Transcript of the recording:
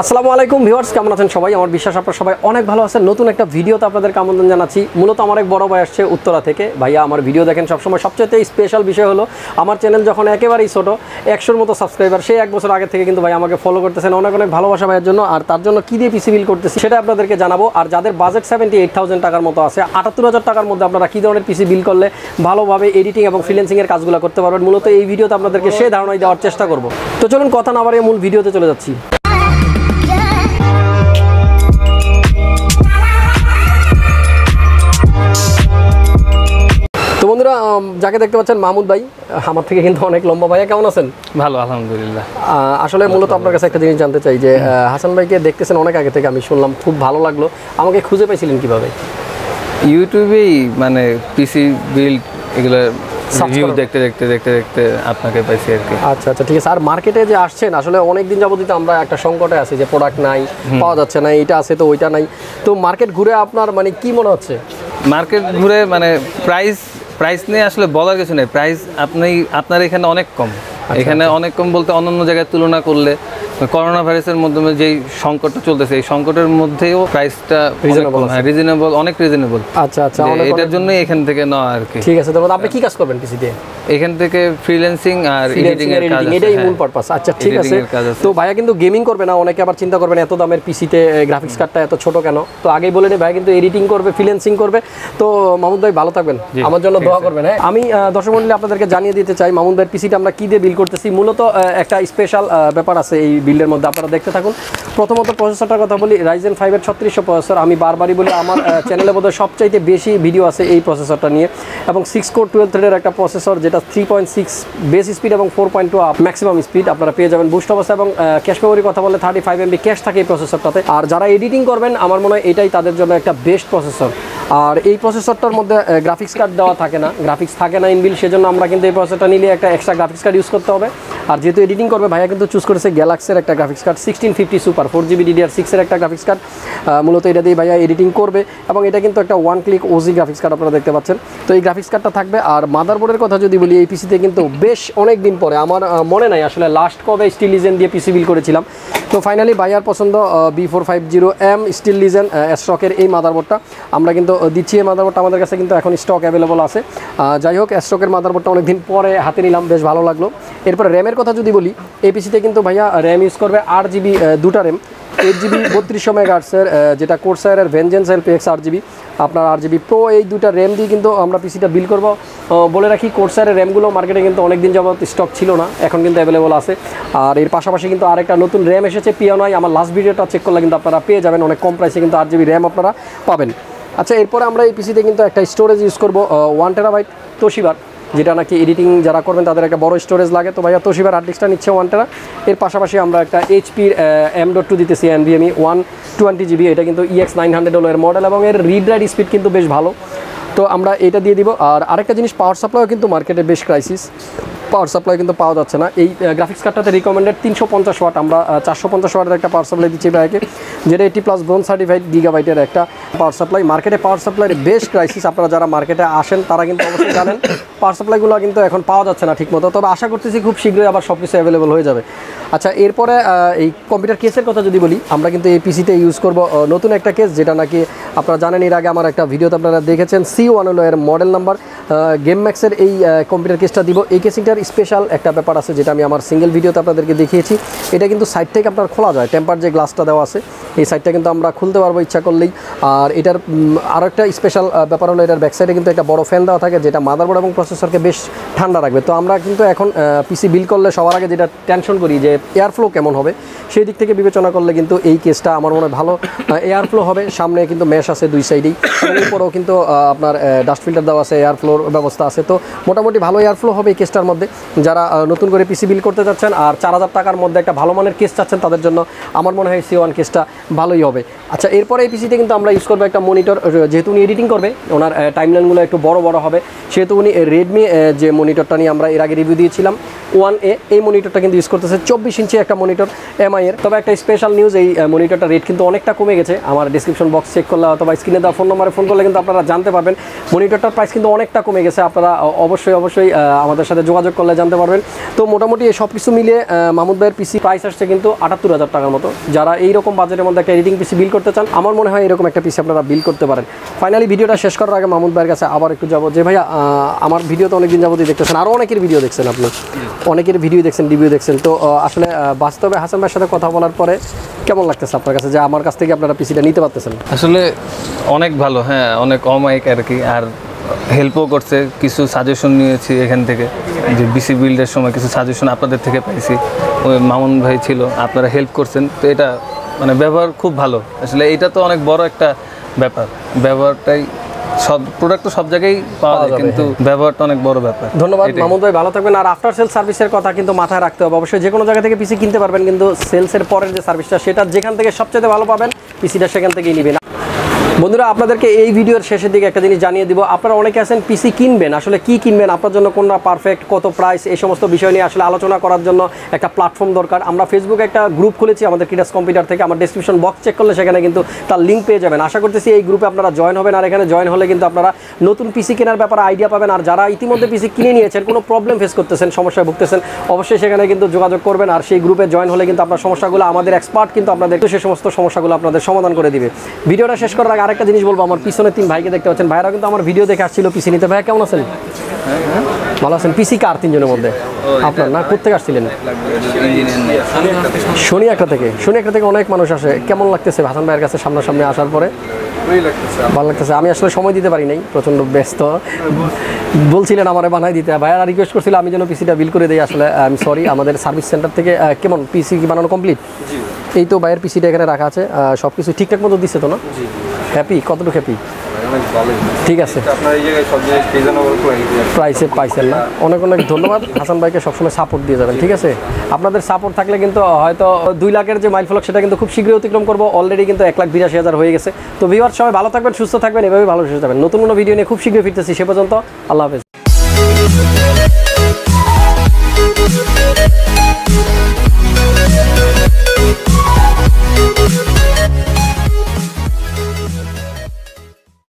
আসসালামু আলাইকুম ভিউয়ার্স, কেমন আছেন সবাই? আমার বিশ্বাস আপনারা সবাই অনেক ভালো আছেন। নতুন একটা ভিডিওতে আপনাদেরকে আমন্ত্রণ জানাচ্ছি। মূলত আমার এক বড় ভাই আসছে উত্তরা থেকে। ভাইয়া আমার ভিডিও দেখেন সবসময়। সবচেয়ে স্পেশাল বিষয় হলো আমার চ্যানেল যখন একেবারেই ছোটো, 100-র মতো সাবস্ক্রাইবার, সেই 1 বছর আগে থেকে কিন্তু ভাই আমাকে ফলো করতেছেন। অনেক অনেক ভালোবাসা ভাইয়ের জন্য। আর তার জন্য কী দিয়ে পিসি বিল করতেছি সেটা আপনাদেরকে জানাবো। আর যাদের বাজেট 78,000 টাকার মতো আছে, 78,000 টাকার মধ্যে আপনারা কী ধরনের পিসি বিল করলে ভালোভাবে এডিটিং এবং ফ্রিল্যান্সিংয়ের কাজগুলো করতে পারবেন, মূলত এই ভিডিওতে আপনাদেরকে সেই ধারণাই দেওয়ার চেষ্টা করব। তো চলুন কথা না বাড়িয়ে মূল ভিডিওতে চলে যাচ্ছি। তো বন্ধুরা, যাকে দেখতে পাচ্ছেন মাহমুদ ভাই, আমার থেকে কিন্তু অনেক লম্বা। ভাইয়া কেমন আছেন? ভালো, আলহামদুলিল্লাহ। আসলে মূলত আপনার কাছে একটা জিনিস জানতে চাই যে হাসান ভাইকে দেখতেছেন অনেক আগে থেকে, আমি শুনলাম, খুব ভালো লাগলো। আমাকে খুঁজে পাইছিলেন কিভাবে? ইউটিউবেই মানে পিসি বিল্ড এগুলো রিভিউ দেখতে আপনাকে পাইছি আর কি। আচ্ছা, ঠিক আছে। আর মার্কেটে যে আসছেন, আসলে অনেক দিন যাবতীয় আমরা একটা সংকটে আছি যে প্রোডাক্ট নাই, পাওয়া যাচ্ছে না, এটা আছে তো ওইটা নাই। তো মার্কেট ঘুরে আপনার মানে কি মনে হচ্ছে? মার্কেট ঘুরে মানে প্রাইস নিয়ে আসলে বলার কিছু নেই। প্রাইস আপনার এখানে অনেক কম। এখানে অনেক কম বলতে অন্যান্য জায়গায় তুলনা করলে করোনা ভাইরাসের মাধ্যমে যেই সংকটটা চলতেছে, এই সংকটের মধ্যেও প্রাইসটা রিজনেবল, অনেক রিজনেবল। আচ্ছা, এটার জন্যই এখান থেকে নেওয়া আর কি। ঠিক আছে। তো আপনি কি কাজ করবেন পিসি দিয়ে? এখান থেকে ফ্রিল্যান্সিং আর এডিটিং এর কাজ, এটাই মূল পারপাস। আচ্ছা, ঠিক আছে। তো ভাইয়া কিন্তু গেমিং করবে না। অনেকে আবার চিন্তা করবেন এত দামের পিসিতে গ্রাফিক্স কার্ডটা এত ছোট কেন। তো আগেই বলে নেই, ভাইয়া কিন্তু এডিটিং করবে, ফ্রিল্যান্সিং করবে। তো মাহমুদ ভাই ভালো থাকবেন, আমার জন্য দোয়া করবেন। হ্যাঁ, আমি দর্শক মণ্ডলী আপনাদেরকে জানিয়ে দিতে চাই মাহমুদ ভাইয়ের পিসিটা আমরা কি দিয়ে বিল করতেছি। মূলত একটা স্পেশাল ব্যাপার আছে এই বিল্ডের মধ্যে, আপনারা দেখতে থাকুন। প্রথমত প্রসেসরটার কথা বলি, Ryzen5 এর 3600 প্রসেসর। আমি বারবারই বলি, আমার চ্যানেলে বোধহয় সবচাইতে বেশি ভিডিও আছে এই প্রসেসরটা নিয়ে। এবং 6 কোর 12 থ্রেডের একটা প্রসেসর, যেটা 3.6 বেস স্পিড এবং 4.2 ম্যাক্সিমাম স্পিড আপনারা পেয়ে যাবেন বুস্ট অবস্থা। এবং ক্যাশ মেমোরির কথা বলে 35 MB ক্যাশ থাকে এই প্রসেসরটাতে। আর যারা এডিটিং করবেন, আমার মনে হয় এটাই তাদের জন্য একটা বেস্ট প্রসেসর। আর এই প্রসেসরটার মধ্যে গ্রাফিক্স কার্ড দেওয়া থাকে না, গ্রাফিক্স থাকে না ইনবিল, সেজন্য আমরা কিন্তু এই প্রসেসরটা নিলে একটা এক্সট্রা গ্রাফিক্স কার্ড ইউজ করতে হবে। আর যেহেতু এডিটিং করবে, ভাইয়া কিন্তু চুজ করেছে গ্যালাক্সির একটা graphics card 1650 super 4GB DDR6 এর একটা গ্রাফিক্স কার্ড। মূলত এটা দিয়ে ভাইয়া এডিটিং করবে। এবং এটা কিন্তু একটা 1 ক্লিক ওজি গ্রাফিক্স কার্ড, আপনারা দেখতে পাচ্ছেন। তো এই গ্রাফিক্স কার্ডটা থাকবে। আর মাদারবোর্ডের কথা যদি বলি, এই পিসিতে কিন্তু বেশ অনেক দিন পরে, আমার মনে নাই আসলে লাস্ট কবে স্টিল লিজেন্ড দিয়ে পিসি বিল করেছিলাম। তো ফাইনালি ভাইয়ার পছন্দ B450M স্টিল লিজেন্ড স্টকের এই মাদারবোর্ডটা আমরা কিন্তু দিচ্ছি। এই মাদারবোর্ডটা আমাদের কাছে কিন্তু এখন স্টক অ্যাভেলেবল আছে। যাই হোক, স্টকের মাদারবোর্ডটা অনেক দিন পরে হাতে নিলাম, বেশ ভালো লাগলো। এরপরে র্যামের কথা যদি বলি, এই পিসিতে কিন্তু ভাইয়া র্যাম ইউজ করবে 8GB, দুটা র্যাম, 8GB 3200 মেগাহার্টজের, যেটা কোর্সায়ারের ভেঞ্জেন্স LPX 8GB, আপনার 8GB প্রো। এই দুটা র্যাম দিয়ে কিন্তু আমরা পিসিটা বিল করব। বলে রাখি, কোর্সায়ারের র্যামগুলো মার্কেটে কিন্তু অনেক দিন যাবত স্টক ছিল না, এখন কিন্তু অ্যাভেলেবল আছে। আর এর পাশাপাশি কিন্তু আরেকটা নতুন র্যাম এসেছে, পিয়ানোয়। আমার লাস্ট ভিডিওটা চেক করলে কিন্তু আপনারা পেয়ে যাবেন, অনেক কম প্রাইসে কিন্তু 8GB র্যাম আপনারা পাবেন। আচ্ছা, এরপরে আমরা এই পিসিতে কিন্তু একটা স্টোরেজ ইউজ করব 1 TB তোশিবার, যেটা নাকি এডিটিং যারা করবেন তাদের একটা বড় স্টোরেজ লাগে। তো ভাইয়া তোশিবার হার্ড ডিস্কটা নিচ্ছে 1 TB। এর পাশাপাশি আমরা একটা HP-র M.2 দিতেছি NVMe 120GB। এটা কিন্তু EX900 হলো এর মডেল, এবং এর রিড রাইট স্পিড কিন্তু বেশ ভালো। তো আমরা এটা দিয়ে দিব। আর আরেকটা জিনিস, পাওয়ার সাপ্লাইও কিন্তু মার্কেটে বেশ ক্রাইসিস, পাওয়ার সাপ্লাই কিন্তু পাওয়া যাচ্ছে না। এই গ্রাফিক্স কার্ডটাতে রিকমেন্ডেড 350 ওয়াট, আমরা 450 ওয়াটের একটা পাওয়ার সাপ্লাই দিচ্ছি ভাইকে, যেটা 80+ ব্রোঞ্জ সার্টিফাইড গিগাবাইটের একটা পাওয়ার সাপ্লাই। মার্কেটে পাওয়ার সাপ্লাইয়ের বেশ ক্রাইসিস, আপনারা যারা মার্কেটে আসেন তারা কিন্তু অবশ্যই জানেন পাওয়ার সাপ্লাইগুলো কিন্তু এখন পাওয়া যাচ্ছে না ঠিকমতো। তবে আশা করতেছি খুব শীঘ্রই আবার সব কিছু অ্যাভেলেবল হয়ে যাবে। আচ্ছা, এরপরে এই কম্পিউটার কেসের কথা যদি বলি, আমরা কিন্তু এই পিসিতে ইউজ করব নতুন একটা কেস, যেটা নাকি আপনারা জানেন, এর আগে আমার একটা ভিডিওতে আপনারা দেখেছেন। C1 হলো এর মডেল নাম্বার। গেম ম্যাক্সের এই কম্পিউটার কেসটা দিব। এই কেসিংটার স্পেশাল একটা ব্যাপার আছে, যেটা আমি আমার সিঙ্গেল ভিডিওতে আপনাদেরকে দেখিয়েছি। এটা কিন্তু সাইড থেকে আপনার খোলা যায়, টেম্পার যে গ্লাসটা দেওয়া আছে এই সাইডটা কিন্তু আমরা খুলতে পারবো ইচ্ছা করলেই। আর এটার আরও একটা স্পেশাল ব্যাপার হলো, এটার ব্যাকসাইডে কিন্তু একটা বড় ফ্যান দেওয়া থাকে, যেটা মাদারবোর্ড এবং প্রসেসরকে বেশ ঠান্ডা রাখবে। তো আমরা কিন্তু এখন পিসি বিল করলে সবার আগে যেটা টেনশন করি যে এয়ার ফ্লো কেমন হবে, সেই দিক থেকে বিবেচনা করলে কিন্তু এই কেসটা আমার মনে হয় ভালো এয়ার ফ্লো হবে। সামনে কিন্তু ম্যাশ আছে দুই সাইডেই, এবং এরপরেও কিন্তু আপনার ডাস্ট ফিল্টার দেওয়া আছে, এয়ার ফ্লোর ব্যবস্থা আছে। তো মোটামুটি ভালো এয়ার ফ্লো হবে এই কেসটার মধ্যে। যারা নতুন করে পিসি বিল করতে যাচ্ছেন আর 4000 টাকার মধ্যে একটা ভালো মানের কেস চাচ্ছেন, তাদের জন্য আমার মনে হয় C1 কেসটা ভালোই হবে। আচ্ছা, এরপরে এই পিসিতে কিন্তু আমরা ইউজ করবে একটা মনিটর, যেহেতু উনি এডিটিং করবে, ওনার টাইমলাইনগুলো একটু বড় বড় হবে, সেহেতু উনি রেডমি যে মনিটরটা নিয়ে আমরা এর আগে রিভিউ দিয়েছিলাম 1A, এই মনিটরটা কিন্তু ইউজ করতেছে। 24 ইঞ্চি একটা মনিটর MI এর। তবে একটা স্পেশাল নিউজ, এই মনিটরটা রেট কিন্তু অনেকটা কমে গেছে। আমার ডিসক্রিপশন বক্স চেক করলে অথবা স্ক্রিনে দেওয়া ফোন নম্বরে ফোন করলে কিন্তু আপনারা জানতে পারবেন মনিটরটার প্রাইস কিন্তু অনেকটা কমে গেছে। আপনারা অবশ্যই আমাদের সাথে যোগাযোগ করলে জানতে পারবেন। তো মোটামুটি এই সব কিছু মিলিয়ে মাহমুদ ভাইয়ের পিসি প্রাইস আসছে কিন্তু 78,000 টাকার মতো। যারা এইরকম বাজেটের মধ্যে একটা এডিটিং পিসি বিল করতে চান, আমার মনে হয় এরকম একটা পিসি আপনারা বিল করতে পারেন। ফাইনালি ভিডিওটা শেষ করার আগে মাহমুদ ভাইয়ের কাছে আবার একটু যাবো যে ভাইয়া, আমার ভিডিও তো অনেকদিন যাবতই দেখতেছেন, আরও অনেকের ভিডিও দেখছেন, আপনি অনেকের ভিডিও দেখছেন, রিভিউ দেখছেন। তো আসলে বাস্তবে হাসান ভাইয়ের সাথে কথা বলার পরে কেমন লাগতেছে আপনার কাছে যে আমার কাছ থেকে আপনারা পিসিটা নিতে পারতেছেন? আসলে অনেক ভালো, হ্যাঁ, অনেক অমায়িক আর কি। আর হেল্পও করছে, কিছু সাজেশন নিয়েছি এখান থেকে, যে বিসি বিল্ডের সময় কিছু সাজেশন আপনাদের থেকে পাইছি। ওই মামুন ভাই ছিল, আপনারা হেল্প করছেন। তো এটা মানে ব্যবহার খুব ভালো। আসলে এটা তো অনেক বড় একটা ব্যাপার, ব্যবহারটাই সব প্রোডাক্ট তো সব জায়গায় পাওয়া যায়, কিন্তু ব্যবহারটা অনেক বড় ব্যাপার। ধন্যবাদ মাহমুদ ভাই, ভালো থাকবেন। আর আফটার সেল সার্ভিসের কথা কিন্তু মাথায় রাখতে হবে। অবশ্যই যে কোনো জায়গা থেকে পিসি কিনতে পারবেন, কিন্তু সেলসের পরের যে সার্ভিসটা, সেটা যেখান থেকে সবচেয়ে ভালো পাবেন পিসিটা সেখান থেকেই নেবেন। বন্ধুরা, আপনাদেরকে এই ভিডিওর শেষের দিকে একটা জিনিস জানিয়ে দিব। আপনারা অনেকে আছেন পিসি কিনবেন, আসলে কি কিনবেন, আপনার জন্য কোনটা পারফেক্ট, কত প্রাইস, এই সমস্ত বিষয় নিয়ে আসলে আলোচনা করার জন্য একটা প্ল্যাটফর্ম দরকার। আমরা ফেসবুকে একটা গ্রুপ খুলেছি আমাদের ক্রিটাস কম্পিউটার থেকে, আমার ডেসক্রিপশন বক্স চেক করলে সেখানে কিন্তু তার লিঙ্ক পেয়ে যাবেন। আশা করতেছি এই গ্রুপে আপনারা জয়েন হবেন, আর এখানে জয়েন হলে কিন্তু আপনারা নতুন পিসি কেনার ব্যাপারে আইডিয়া পাবেন। আর যারা ইতিমধ্যে পিসি কিনে নিয়েছেন, কোনো প্রবলেম ফেস করতেছেন, সমস্যায় ভুগতেছেন, অবশ্যই সেখানে কিন্তু যোগাযোগ করবেন। আর সেই গ্রুপে জয়েন হলে কিন্তু আপনার সমস্যাগুলো, আমাদের এক্সপার্ট কিন্তু আপনাদের সেই সমস্ত সমস্যাগুলো আপনাদের সমাধান করে দিবে। ভিডিওটা শেষ করার আগে আরেকটা জিনিস বলবো, আমার পিছনে 3 ভাইকে দেখতে পাচ্ছেন, ভাইরা কিন্তু আমার ভিডিও দেখে আসছিল পিসি নিতে। ভাই কেমন আছেন? ভালো আছেন? পিসি কার 3 জনের মধ্যে আপনার না? কোথা থেকে আসছিলেন? শনি একটা থেকে অনেক মানুষ আসে। কেমন লাগতেছে হাসান ভাইয়ের কাছে সামনাসামনি আসার পরে? ভালো লাগতেছে। আমি আসলে সময় দিতে পারি নাই, প্রচণ্ড ব্যস্ত। বলছিলেন আমারে বানাই দিতে, ভাইয়ারা রিকোয়েস্ট করছিল আমি যেন পিসিটা বিল করে দিই। আসলে আমি সরি। আমাদের সার্ভিস সেন্টার থেকে কেমন পিসি কি বানানো কমপ্লিট? এই তো ভাইয়ের পিসিটা এখানে রাখা আছে, সব কিছু ঠিকঠাক মতো দিচ্ছে তো না? হ্যাপি? কতটুকু হ্যাপি? ঠিক আছে, প্রাইসে পাইছেন না? অনেক ধন্যবাদ। হাসান ভাইকে সবসময় সাপোর্ট দিয়ে যাবেন, ঠিক আছে? আপনাদের সাপোর্ট থাকলে কিন্তু হয়তো 2 লাখের যে মাইল ফলক সেটা কিন্তু খুব শীঘ্রই অতিক্রম করবো। অলরেডি কিন্তু 1,82,000 হয়ে গেছে। তো ভিউয়ার সবাই ভালো থাকবেন, সুস্থ থাকবেন, এভাবে ভালো সুস্থ থাকবেন। নতুন কোনো ভিডিও নিয়ে খুব শীঘ্রই ফিরতেছি। সে পর্যন্ত আল্লাহ হাফেজ।